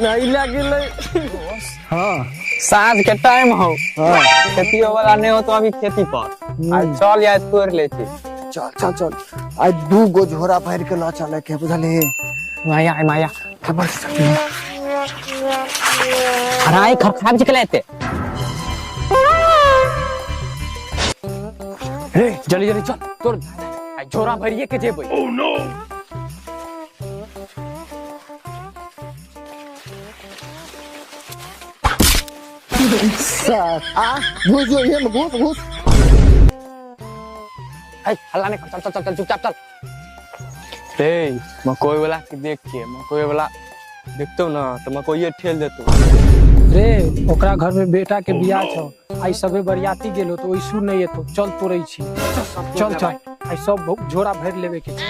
नहीं लगे। हाँ साँझ के टाइम हो खेती वाला नहीं हो तो अभी खेती पर आज चल या तोड़ ले छी। चल चल चल आज 2 गो झोरा भर के ला चले के बुझले माया माया खबर हराई खराब निकलेते रे जल्दी जल्दी चल तोड़ आज झोरा भरिए के जेबै। ओह नो घुस ये घुस घुस हल्ला नहीं चल चल चल चल चुपचाप चल। रे मकोई वाला के देख के मकोई वाला देखतो ना तो मकोई ठेल देतो रे ओकरा घर में बेटा के बियाह छ आई सबे बरियाती गेलो तो ओइसु नहीं एतो चल तोरै छी चल चल आई सब झोरा भर लेवे के छै।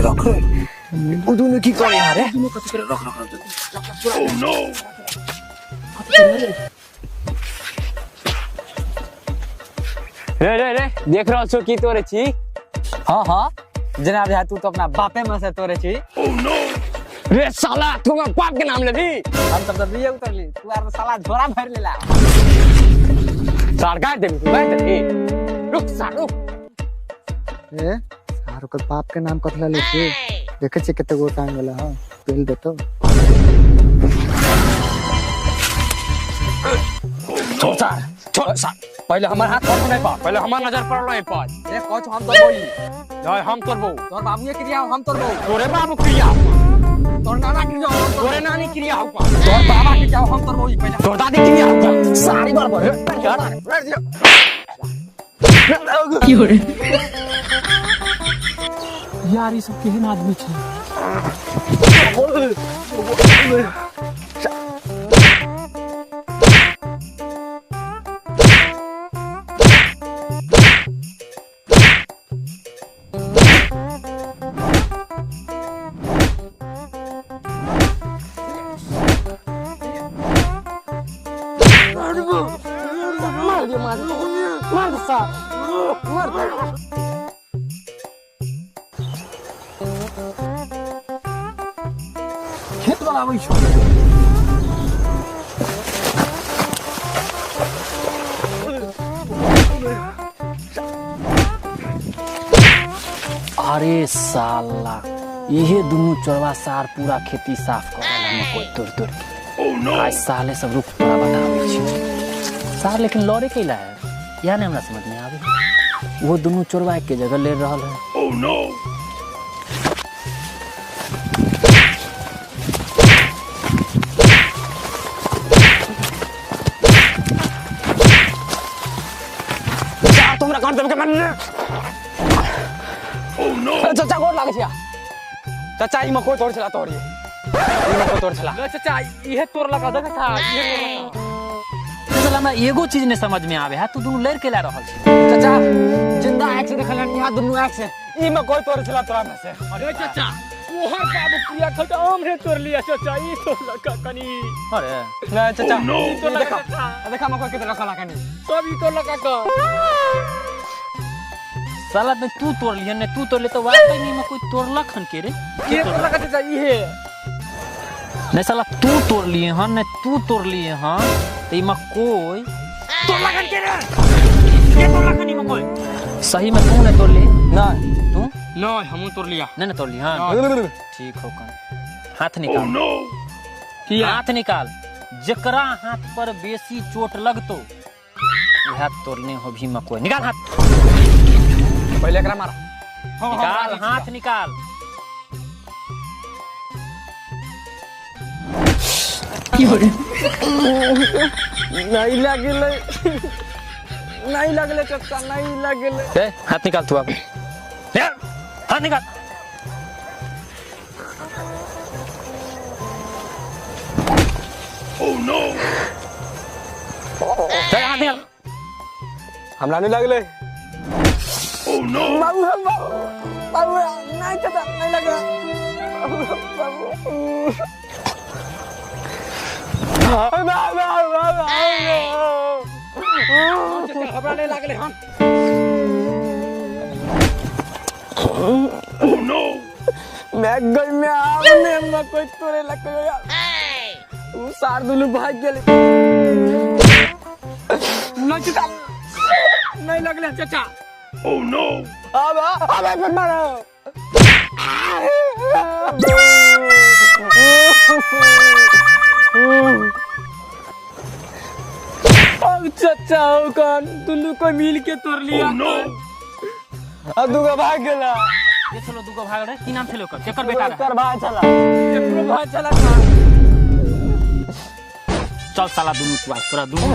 रख उदुनु की करे यार उदुनु कथि करे रख ओह नो रे रे रे देख रहा छो की तोरे छी। हां हां जनाब जा तू तो अपना बापे में से तोरे छी। ओह नो रे साला तू अपना बाप के नाम लेबी हम तब बिये उतरली तू यार साला झोरा भर लेला सरगा देबी तू बैठ ए रुक सा रुक ए सारो के बाप के नाम कथला ले छी देखे छी कते गो टांग वाला हां पेल देतो छोटा छोटा पहले हमार हाथ पर नहीं पा पहले हमार नजर पड़लो ए पर ए कोच हम तोरबोई जाय हम तोरबो तोर बाबू के क्रिया हम तोरबो तोरे बाबू क्रिया तोर नाना क्रिया तोरे नानी क्रिया हो तोर बाबा के जाओ हम तोरबोई पहले तोर दादी क्रिया हो सारी बराबर यार ये सब केहन आदमी छै। खेत वाला आबै छौ अरे साला ये दोनों चोरवा सार पूरा खेती साफ कर रहा कोई तोड़ तोड़ आज साले सब रुख पूरा बनावे छी सार लेकिन लड़े कैला है या नहीं हमरा समझ में आवे वो दोनों चोरवा के जगह ले रहल है। ओह नो तुमरा कौन तुमके मन ओह नो चाचा गोर लागे छिया चाचा ई मको तोड़ छला तोड़ ई मको तोड़ छला चाचा इहे तोड़ लगा देख था इहे तोड़ चला हमरा एगो चीज ने समझ में आवे है तू दोनों लड़ के ला रहल छी चाचा जिंदा आंख से देखल यहाँ दोनों आंख से ई मको तोड़ छला तोरा में से अरे चाचा ओहर बाबू क्रिया खट आम रे तोड़ लिया चाचा ई तो लगा कनी अरे ना चाचा ई तो लगा देखा मको के रखला कनी सब ई तो लगा का साला में तू तोड़ लिया ने तू तोड़ ले तो वाकई नहीं में कोई तोड़ला खन के रे के तोड़ला का चाचा ई है नहीं साला तू तोड़ लिए हन ने तू तोड़ लिए हन तो इमा कोई तोड़ला खन के रे के तोड़ला खनी में कोई सही में तू ने तोड़ ली ना तू ना हम तोड़ लिया नहीं तोड़ लिया हां ठीक हो कन हाथ निकाल नो हाथ निकाल जकरा हाथ पर बेसी चोट लगतो यह तोड़ने हो भी में कोई निकाल हाथ पहले एकरा मार निकाल हाथ निकाल नहीं लगले नहीं लगले चाचा नहीं लगले ए हाथ निकाल तू अब हाथ निकाल ओह नो चल हाथ निकाल हमरा नहीं लगले ओह नो बाबू बाबू नहीं चाचा नहीं लग रहा बाबू घबराने लागले हम मैं गई में आवने में कोई तोरे लग गया वो सार दुलू भाग गेले नहीं चाचा नहीं लगले चाचा ओह नो अब मारो अब चाचा कान दुलू को मिल के तोड़ लिया अब दुगा भाग गेला ये चलो दुगो भाग रहे की नाम थे लोग केकर बेटा रहा? कर भाई चला एकरो भाई चला चल साला दुनू तोरा दुनू